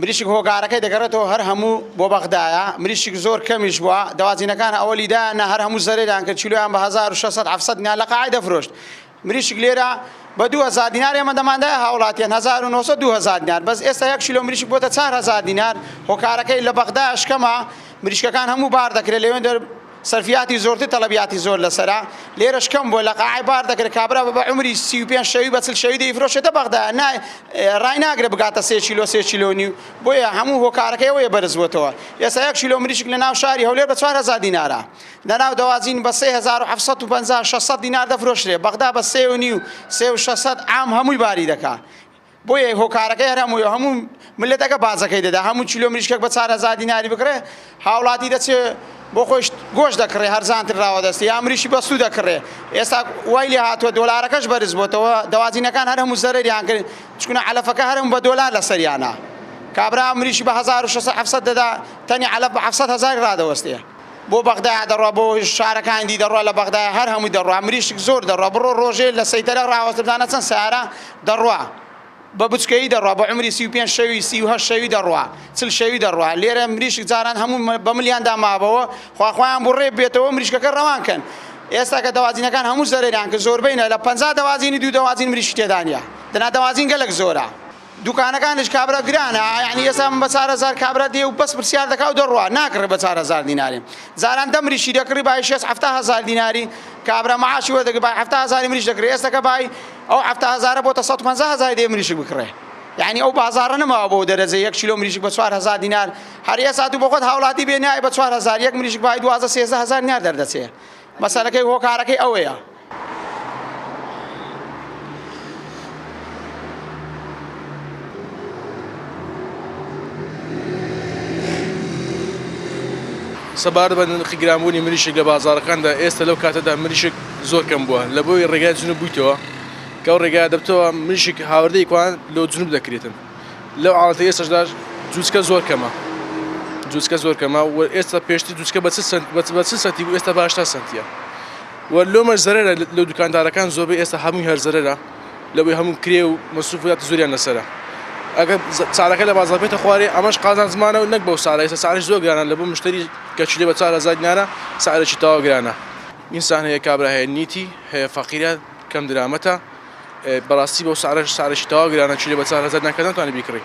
مریشک هۆکارەکەی دەگەڕێتەوە هەر هەموو بۆ بەغدایە مریشک زۆر کەمیش بووە دەوازینەکان ئەوەلی دایانە هەر هەموو زەرێران کرد چیلۆیان بە 1600 700 دینار لە قاعی دەفرۆشت مریشک لێرە بە 2000 دینار ئێمە دەماندای هاوڵاتیان 1900 2000 دینار بەس ئێستا 1 کیلۆ مریشک بۆتە 4000 دینار هۆکارەکەی لە بەغدا شکەمە مریشکەکان هەموو بار دەکرێت لەوێن سەرفیاتی زۆرتر تەڵەبیاتی زۆر لەسەرا لێرەش کەم بۆ لە قاعی بار دەکرێت کابرا بە عمری 35 شەوی بە 40 شەوی دەیفرۆشێتە بەغدا ڕای ناگرێت بگاتە 3 کیلۆ 3 کیلۆ نیو بۆیە هەموو هۆکارەکەی ئەوەیە بەرز بووەتەوە ئێستا 1 کیلۆ مریشک لە ناو شاری هەولێر بە 4000 دینارە لە ناو دەوازین بە 3750 600 دینار دەفرۆشرێ بەغدا بە 3 و نیو 3600 عام هەمووی باری دەکات بۆیە هۆکارەکەی هەموو ملەتەکە بازەکەی دەدا هەموو کیلۆ مریشکێک بە 4000 دیناری بکرێ هاوڵاتی دەچێت بۆ خۆش گۆشت دەکڕێ هەرزانتر ڕاوە دەستی یا مریشی بەسوو دەکڕێ ئێستا وای لێ هاتووە دۆلارەکەش بەرز بۆتەوە دەوازینەکان هەر هەموو زەرەریان کرد چونکە عەلەفەکە هەرم بە دۆلار لە سەریانە کابرا مریشی بە 1600 700 دەدا تەنی عەلەف بە 700,000 ڕادەوەستێ بۆ بەغدا دەڕوا بۆ شارەکانی دەڕوا لە بەغدا هەر هەمووی دەڕوا مریشک زۆر دەڕوا بڕۆ ڕۆژێ لە سەیتەرە ڕاوەستە بدانە چەند سیارە دەڕوا بە بچکەی دەڕوا بە عمری 35 شەوی 38 شەوی دەڕوا 40 شەوی دەڕوا لێرە مریشک جاران هەموو بە ملیان دامابەوە خواخوایان بۆ ڕێ بێتەوە مریشکەکە ڕەوانکەن ئێستا کە دەوازینەکان هەموو زەرێران کە زۆربەینە لە 50 دەوازینی دوو دەوازین مریشک تێدانە دەنا دەوازین گەلک زۆرە دوکانەکانش کابرا گرانە یعنی ئێستا بە 4000 کابرا دێ و بەس پرسیار دەکا و دەڕوا ناکڕێ بە 4000 دیناری جاران دە مریشی دەکڕی بای 6-7,000 دیناری کابرا معاشی وەردەگرێت بای 7,000 مریش دەکرێت ئێستا کە بای ئەو 7,000 بۆتە 150,000 دێ مریشک بکڕێ یعنی ئەو بازاڕە نەماوە بۆ دەرەجە 1 کیلۆ مریشک بە 4000 دینار هەر ئێستا تو بۆ خۆت هاوڵاتی بێنای بە 4000 1 مریشک بای 12-13,000 دینار دەردەچێت مەسەلەکەی هۆکارەکەی ئەوەیە سەبارەت بە نرخی گرانبوونی مریشک لە بازاڕەکاندا ئێستا لەو کاتەدا مریشک زۆر کەم بووە لە بۆی ڕێگای جنوب بوویتەوە کە ئەو ڕێگای دەبتەوە مریشک هاوردەی کوان لەو جنوب دەکرێتن لەو حاڵەتە ئێستاشدا جوچکە زۆر کەمە جوچکە زۆر کەمە و ئێستا پێشتر جوچکە بە 40 سنتی بوو ئێستا بە 80 سنتیە و لۆمەش زەرەرە لەو دوکاندارەکان زۆربەی ئێستا هەمووی هەر زەرەرە لەوەی هەموو کرێ و مەسروفات زۆریان لەسەرە ئەگەر چارەکە لە بازاڕ بێتە خوارێ ئەمەش قازان زمانە و نەک بەو ساڵە ئێستا ساڵش زۆر گرانە لە بۆ مشتری کە چلێ بە 4000 دینارە ساڵێکی تاوا گرانە ئینسان هەیە کابرا هەیە نیتی هەیە فەقیرە کەم درامەتە بەڕاستی بەو ساڵێکی تاوا گرانە چلێ بە 4000 دینار کە ناتوانێت بیکڕی